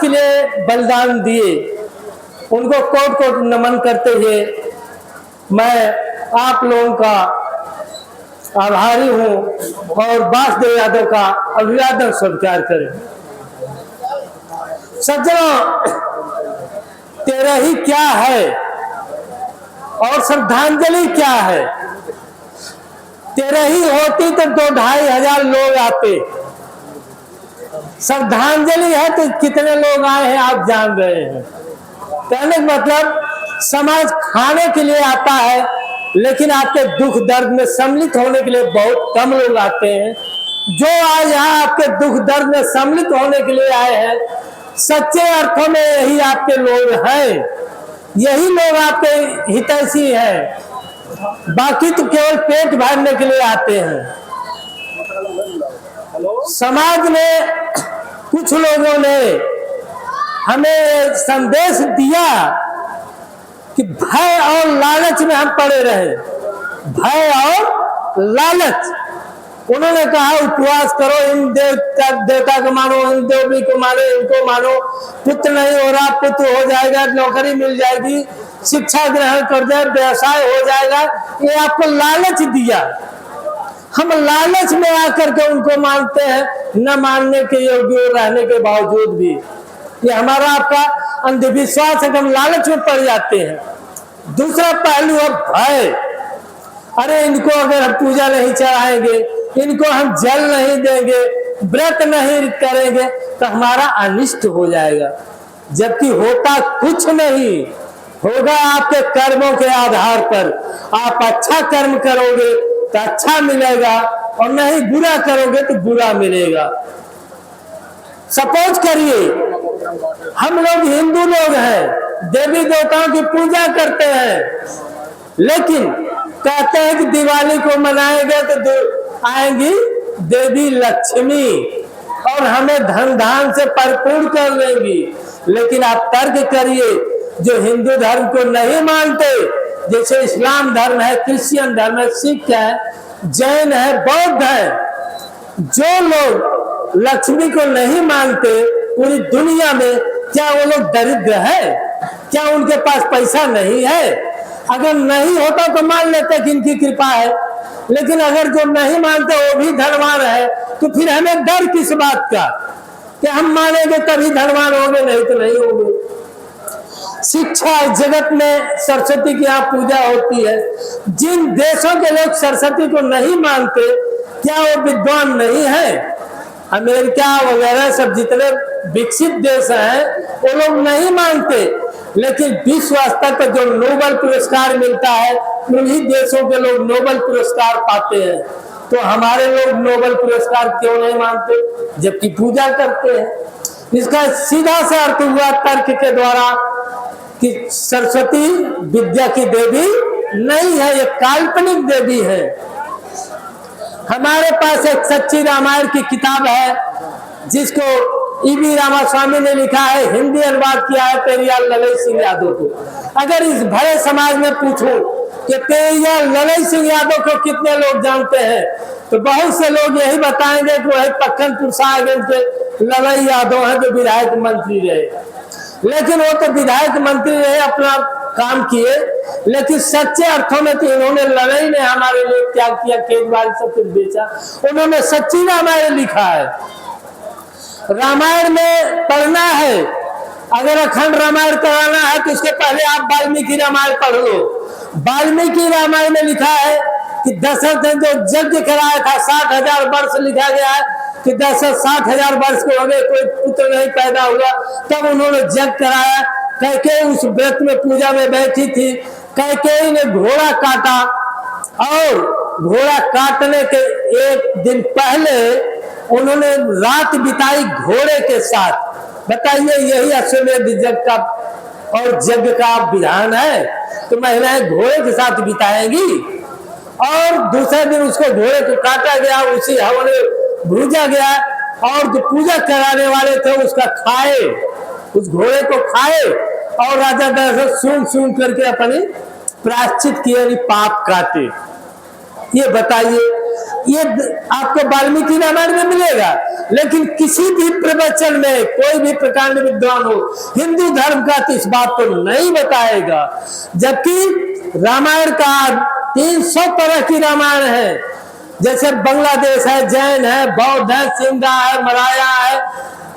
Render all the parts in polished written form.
के लिए बलिदान दिए, उनको कोट कोट नमन करते हुए मैं आप लोगों का आभारी हूं और वासुदेव यादव का अभिवादन स्वीकार करें। सज्जनों, तेरा ही क्या है और श्रद्धांजलि क्या है? तेरा ही होती तो 2-2,500 लोग आते। श्रद्धांजलि है तो कितने लोग आए हैं आप जान रहे हैं। कहने का मतलब समाज खाने के लिए आता है, लेकिन आपके दुख दर्द में सम्मिलित होने के लिए बहुत कम लोग आते हैं। जो आज यहाँ आपके दुख दर्द में सम्मिलित होने के लिए आए हैं, सच्चे अर्थों में यही आपके लोग हैं, यही लोग आपके हितैषी हैं। बाकी तो केवल पेट भरने के लिए आते हैं। समाज में कुछ लोगों ने हमें संदेश दिया कि भय और लालच में हम पड़े रहे। भय और लालच। उन्होंने कहा उपवास करो, इन देवता को मानो, इन देवी को मानो, इनको मानो, पुत्र नहीं हो रहा पुत्र हो जाएगा, नौकरी मिल जाएगी, शिक्षा ग्रहण कर जाए, व्यवसाय हो जाएगा। ये आपको लालच दिया। हम लालच में आकर के उनको मानते हैं, न मानने के योग्य रहने के बावजूद भी। ये हमारा आपका अंधविश्वास है कि हम लालच में पड़ जाते हैं। दूसरा पहलू है भय। अरे इनको अगर हम पूजा नहीं चढ़ाएंगे, इनको हम जल नहीं देंगे, व्रत नहीं करेंगे तो हमारा अनिष्ट हो जाएगा। जबकि होता कुछ नहीं, होगा आपके कर्मों के आधार पर। आप अच्छा कर्म करोगे तो अच्छा मिलेगा, और नहीं बुरा करोगे तो बुरा मिलेगा। सपोज करिए हम लोग हिंदू लोग हैं, देवी देवताओं की पूजा करते हैं, लेकिन कहते हैं कि दिवाली को मनाएंगे तो आएंगी देवी लक्ष्मी और हमें धन धान से भरपूर कर लेंगी। लेकिन आप तर्क करिए, जो हिंदू धर्म को नहीं मानते, जैसे इस्लाम धर्म है, क्रिश्चियन धर्म है, सिख है, जैन है, बौद्ध है, जो लोग लक्ष्मी को नहीं मानते पूरी दुनिया में, क्या वो लोग दरिद्र है? क्या उनके पास पैसा नहीं है? अगर नहीं होता तो मान लेते कि इनकी कृपा है, लेकिन अगर जो नहीं मानते वो भी धनवान है, तो फिर हमें डर किस बात का कि हम मानेंगे तभी धनवान होंगे, नहीं तो नहीं होंगे। शिक्षा जगत में सरस्वती की यहाँ पूजा होती है। जिन देशों के लोग सरस्वती को नहीं मानते, क्या वो विद्वान नहीं है? अमेरिका वगैरह सब जितने विकसित देश हैं वो लोग नहीं मानते, लेकिन विश्व स्तर पर जो नोबेल पुरस्कार मिलता है उन्हीं देशों के लोग नोबेल पुरस्कार पाते हैं। तो हमारे लोग नोबेल पुरस्कार क्यों नहीं मानते जबकि पूजा करते हैं? इसका सीधा सा अर्थ हुआ तर्क के द्वारा कि सरस्वती विद्या की देवी नहीं है, ये काल्पनिक देवी है। हमारे पास एक सच्ची रामायण की किताब है जिसको ईवी रामास्वामी ने लिखा है, हिंदी अनुवाद किया है पेरियार ललई सिंह यादव को। अगर इस भरे समाज में पूछूं कि पेरियार ललई सिंह यादव को कितने लोग जानते हैं, तो बहुत से लोग यही बताएंगे कि वही पक्खनपुर साहेबगंज के ललई यादव है जो विधायक मंत्री रहे। लेकिन वो तो विधायक मंत्री रहे, अपना काम किए, लेकिन सच्चे अर्थों में तो इन्होंने लड़ाई ने हमारे लिए त्याग किया, खेत बाड़ी सब कुछ बेचा। उन्होंने सच्ची रामायण लिखा है। रामायण में पढ़ना है, अगर अखंड रामायण कराना है तो उसके पहले आप वाल्मीकि रामायण पढ़ लो। वाल्मीकि रामायण में लिखा है कि दशरथ ने जो यज्ञ कराया था, 60,000 वर्ष लिखा गया है कि दशरथ 60,000 वर्ष के हो गए, कोई पुत्र नहीं पैदा हुआ, तब उन्होंने यज्ञ कराया। कैकेयी उस व्रत में पूजा में बैठी थी। कैकेयी ने घोड़ा काटा और घोड़ा काटने के एक दिन पहले उन्होंने रात बिताई घोड़े के साथ। बताइए, यही अश्वमेध यज्ञ का और यज्ञ का विधान है? तो महिलाएं घोड़े के साथ बिताएंगी। और दूसरे दिन उसको घोड़े को काटा गया, उसी हवन में भूजा गया, और जो पूजा कराने वाले थे उसका खाए, उस घोड़े को खाए, और राजा दशरथ सूंघ सूंघ करके अपनी प्रायश्चित किए, पाप काटे। ये बताइए, ये आपको वाल्मीकि रामायण में मिलेगा, लेकिन किसी भी प्रवचन में कोई भी प्रकांड विद्वान हो हिंदू धर्म का तो इस बात को नहीं बताएगा। जबकि रामायण का 300 तरह की रामायण है, जैसे बांग्लादेश है, जैन है, बौद्ध है, सिंधा है, मराया है,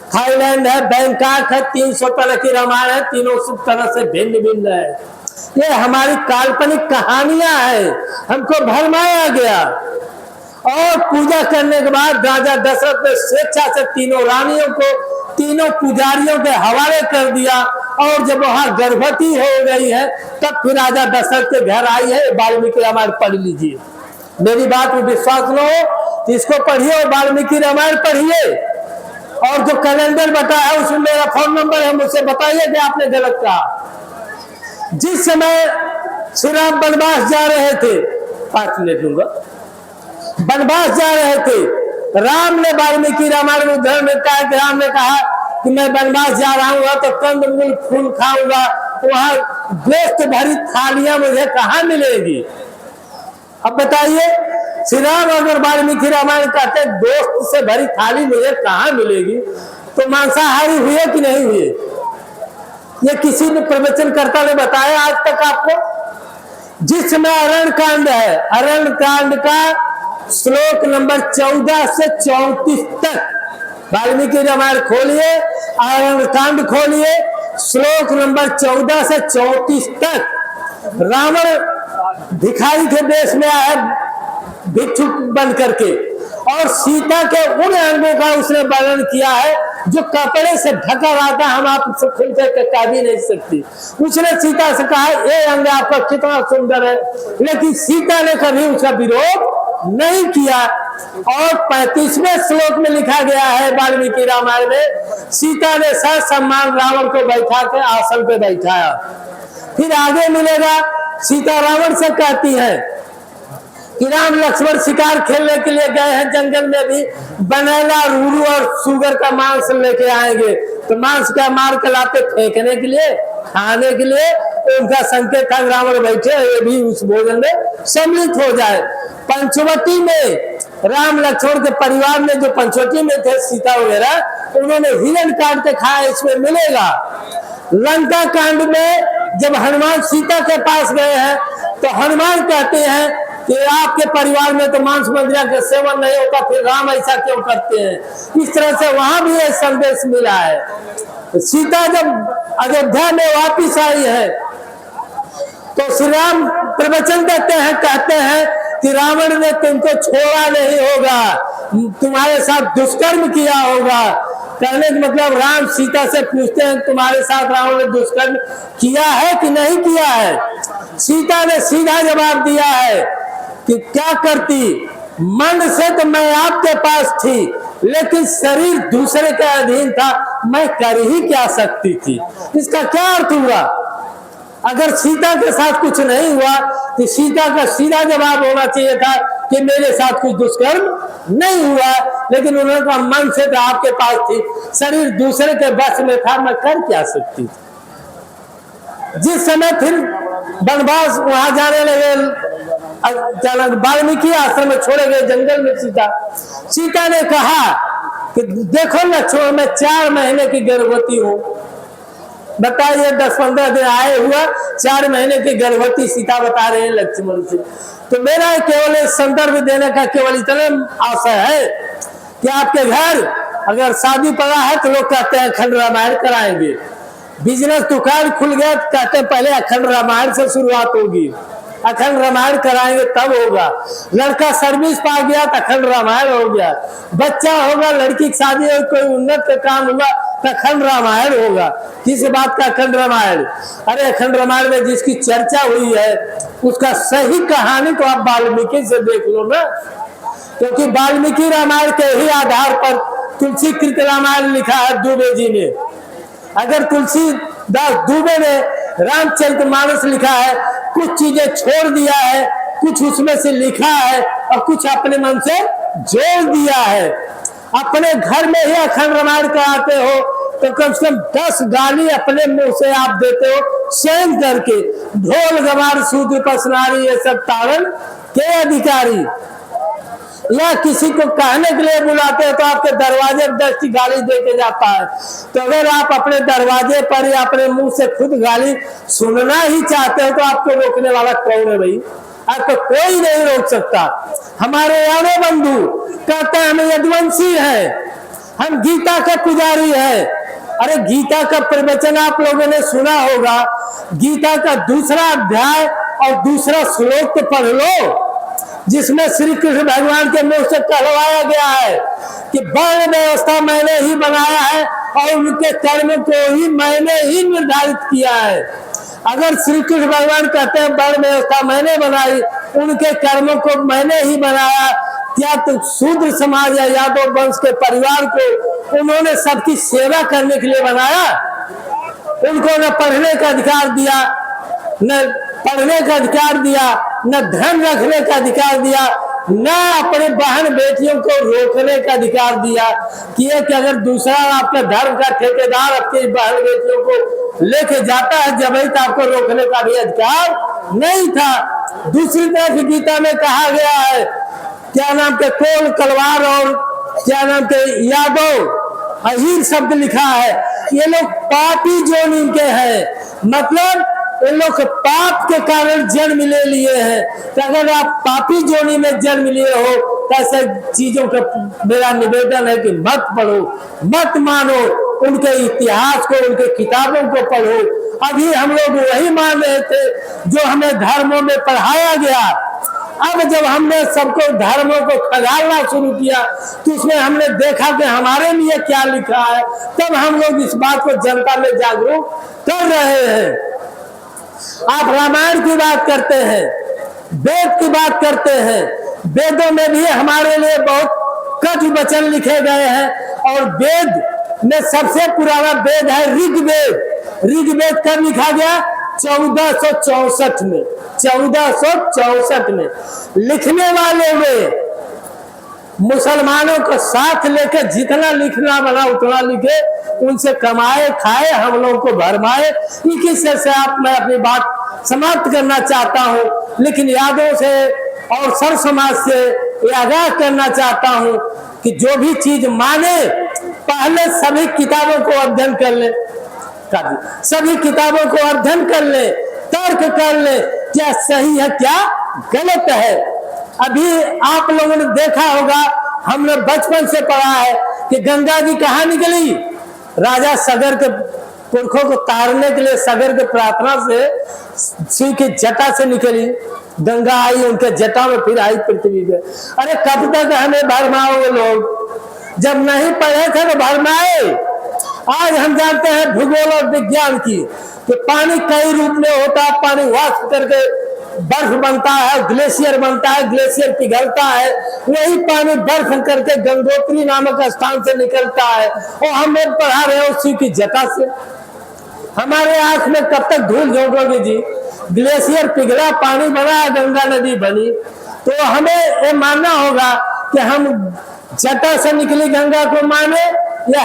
थाईलैंड है, बैंकॉक है, 300 तरह की रामायण है, तीनों तरह से भिन्न भिन्न है। ये हमारी काल्पनिक कहानियां हैं, हमको भरमाया गया। और पूजा करने के बाद राजा दशरथ ने स्वेच्छा से तीनों रानियों को तीनों पुजारियों के हवाले कर दिया, और जब वहां गर्भवती हो गई है तब फिर राजा दशरथ के घर आई है। वाल्मीकि रामायण पढ़ लीजिए, मेरी बात में विश्वास न हो तो इसको पढ़िए और वाल्मीकि रामायण पढ़िए। और जो कैलेंडर बताया है उसमें मेरा फोन नंबर है, मुझसे बताइए कि आपने गलत कहा। जिस समय श्री राम वनवास जा रहे थे, 5 मिनट दूंगा, वनवास जा रहे थे, राम ने वाल्मीकि रामायण में उदाहरण में कहा कि राम ने कहा कि मैं वनवास जा रहा हूँ तो कंदमूल फूल खाऊंगा, वहां गोश्त भरी थालियां मुझे कहाँ मिलेगी। अब बताइए, श्री राम अगर वाल्मीकि रामायण कहते दोस्त से भरी थाली मुझे कहाँ मिलेगी, तो मांसाहारी हुए कि नहीं हुए? ये किसी ने प्रवचनकर्ता ने बताया आज तक आपको? जिस समय अरण्य कांड है, अरण्य कांड का श्लोक नंबर 14 से 34 तक वाल्मीकि रामायण खोलिए, अरण्य कांड खोलिए, श्लोक नंबर 14 से 34 तक रावण भिखारी के देश में आया भिक्षुक बन करके, और सीता के उन अंगों का उसने वर्णन किया है जो कपड़े से ढका रहता, हम आपसे खुल करके कह भी नहीं सकती। उसने सीता से कहा ये अंग आपका कितना सुंदर है, लेकिन सीता ने कभी उसका विरोध नहीं किया। और 35वें श्लोक में लिखा गया है वाल्मीकि रामायण में, सीता ने सम्मान रावण को बैठा के आसन पे बैठाया। फिर आगे मिलेगा, सीता रावण से कहती है कि राम लक्ष्मण शिकार खेलने के लिए गए हैं, जंगल में भी बनेला, रूरू और सुगर का मांस लेके आएंगे, तो मांस का मार के लाते फेंकने के लिए, खाने के लिए। उनका संकेत था रावण बैठे ये भी उस भोजन में सम्मिलित हो जाए। पंचवटी में राम लक्ष्मण के परिवार में जो पंचवटी में थे सीता वगैरह, उन्होंने हिरण काट के खाया, इसमें मिलेगा। लंका कांड में जब हनुमान सीता के पास गए हैं तो हनुमान कहते हैं कि आपके परिवार में तो मांस मदिरा का सेवन नहीं होता, फिर राम ऐसा क्यों करते हैं? इस तरह से वहां भी एक संदेश मिला है। सीता जब अयोध्या में वापिस आई है तो श्री राम प्रवचन देते हैं, कहते हैं कि रावण ने तुमको छोड़ा नहीं होगा, तुम्हारे साथ दुष्कर्म किया होगा। कहने का मतलब राम सीता से पूछते हैं तुम्हारे साथ रावण ने दुष्कर्म किया है कि नहीं किया है? सीता ने सीधा जवाब दिया है कि क्या करती, मन से तो मैं आपके पास थी, लेकिन शरीर दूसरे के अधीन था, मैं कर ही क्या सकती थी। इसका क्या अर्थ हुआ? अगर सीता के साथ कुछ नहीं हुआ तो सीता का सीधा जवाब होना चाहिए था कि मेरे साथ कुछ दुष्कर्म नहीं हुआ, लेकिन उन्होंने कहा मन से तो आपके पास थी, शरीर दूसरे के बस में था, मैं कर क्या सकती थी। जिस समय फिर वनवास वहां जाने लगे, वाल्मीकि आश्रम में छोड़े गए जंगल में, सीता ने कहा कि देखो ना छोड़, मैं 4 महीने की गर्भवती हूँ। बताइए 10-15 दिन आए हुआ, 4 महीने की गर्भवती सीता बता रहे हैं लक्ष्मण से। तो मेरा केवल संदर्भ देने का केवल इतना आशा है कि आपके घर अगर शादी पड़ा है तो लोग कहते हैं अखंड रामायण कराएंगे, बिजनेस दुकान खुल गया तो कहते हैं पहले अखंड रामायण से शुरुआत होगी, अखंड रामायण कराएंगे तब होगा। लड़का सर्विस पा गया तो अखंड रामायण हो गया, बच्चा होगा, लड़की की शादी हो, कोई उन्नत का काम हुआ तो अखंड रामायण होगा। किस बात का अखंड रामायण? अरे अखंड रामायण में जिसकी चर्चा हुई है उसका सही कहानी तो आप वाल्मीकि से देख लो ना, क्योंकि वाल्मीकि रामायण के ही आधार पर तुलसीकृत रामायण लिखा है दुबे जी ने। अगर तुलसीदास दुबे ने रामचरितमानस लिखा है, कुछ चीजें छोड़ दिया है, कुछ उसमें से लिखा है और कुछ अपने मन से जोड़ दिया है। अपने घर में ही अखंड रामायण कराते हो तो कम से कम 10 गाली अपने मुंह से आप देते हो स्वयं करके। ढोल गवार सूद पसनारी ये सब तारण के अधिकारी। या किसी को कहने के लिए बुलाते हैं तो आपके दरवाजे पर 10 की गाली दे के जाता है। तो अगर आप अपने दरवाजे पर या अपने मुंह से खुद गाली सुनना ही चाहते हो तो आपको रोकने वाला कौन है भाई? आपको कोई नहीं रोक सकता। हमारे यादव बंधु कहते हैं हम यदुवंशी है, हम गीता के पुजारी है। अरे गीता का प्रवचन आप लोगों ने सुना होगा, गीता का 2 अध्याय और 2 श्लोक तो पढ़ लो, जिसमें श्री कृष्ण भगवान के मुंह से कहलवाया गया है कि वर्ण व्यवस्था मैंने ही बनाया है और उनके कर्म को ही मैंने ही निर्धारित किया है। अगर श्री कृष्ण भगवान कहते हैं वर्ण व्यवस्था मैंने बनाई, उनके कर्मों को मैंने ही बनाया, क्या तो शूद्र समाज या यादव वंश के परिवार को उन्होंने सबकी सेवा करने के लिए बनाया? उनको न पढ़ने का अधिकार दिया, न पढ़ने का अधिकार दिया, न धन रखने का अधिकार दिया, न अपने बहन बेटियों को रोकने का अधिकार दिया कि अगर दूसरा आपके धर्म का ठेकेदार आपकी बहन बेटियों को लेके जाता है जब तो आपको रोकने का भी अधिकार नहीं था। दूसरी तरफ गीता में कहा गया है, क्या नाम के कोल कलवार और क्या नाम के यादव अहीर शब्द लिखा है, ये लोग पापी जोनी के हैं, मतलब इन लोग पाप के कारण जन्म ले लिए हैं। तो अगर आप पापी जोनी में जन्म लिए हो तो ऐसे चीजों का मेरा निवेदन है कि मत पढ़ो, मत मानो, उनके इतिहास को, उनके किताबों को पढ़ो। अभी हम लोग वही मान रहे थे जो हमें धर्मों में पढ़ाया गया। अब जब हमने सबको धर्मों को खगालना शुरू किया तो उसमें हमने देखा कि हमारे लिए क्या लिखा है, तब हम लोग इस बात को जनता में जागरूक कर रहे हैं। आप रामायण की बात करते हैं, वेद की बात करते हैं, वेदों में भी हमारे लिए बहुत कटु वचन लिखे गए हैं और वेद में सबसे पुराना वेद है ऋग्वेद। ऋग्वेद कब लिखा गया? 1464 में। 1464 में लिखने वाले में मुसलमानों को साथ लेकर जितना लिखना बना उतना लिखे, उनसे कमाए खाए, हम लोगों को भरमाए। इसी से आप मैं अपनी बात समाप्त करना चाहता हूं, लेकिन यादों से और सर्व समाज से ये आगाह करना चाहता हूं कि जो भी चीज माने पहले सभी किताबों को अध्ययन कर ले, सभी किताबों को अध्ययन कर ले, तर्क कर ले, क्या सही है क्या गलत है। अभी आप लोगों ने देखा होगा, हमने बचपन से पढ़ा है कि गंगा जी कहाँ निकली? राजा सगर के पुरखों को तारने के लिए सगर के प्रार्थना से शिव की जटा से निकली, गंगा आई उनके जटा में, फिर आई पृथ्वी पे। अरे कब तक हमें भरमाओगे लोग? जब नहीं पढ़े थे तो भरमाए। आज हम जानते हैं भूगोल और विज्ञान की कि पानी कई रूप में होता है। पानी वाष्प करके बर्फ बनता है, ग्लेशियर बनता है, ग्लेशियर पिघलता है, वही पानी बर्फ करके गंगोत्री नामक स्थान से निकलता है और हम लोग पढ़ा रहे हैं उसी की जटा से। हमारे आंख में कब तक धूल झोंकोगे जी? ग्लेशियर पिघला, पानी बना, गंगा नदी बनी। तो हमें ये मानना होगा कि हम जटा से निकली गंगा को माने या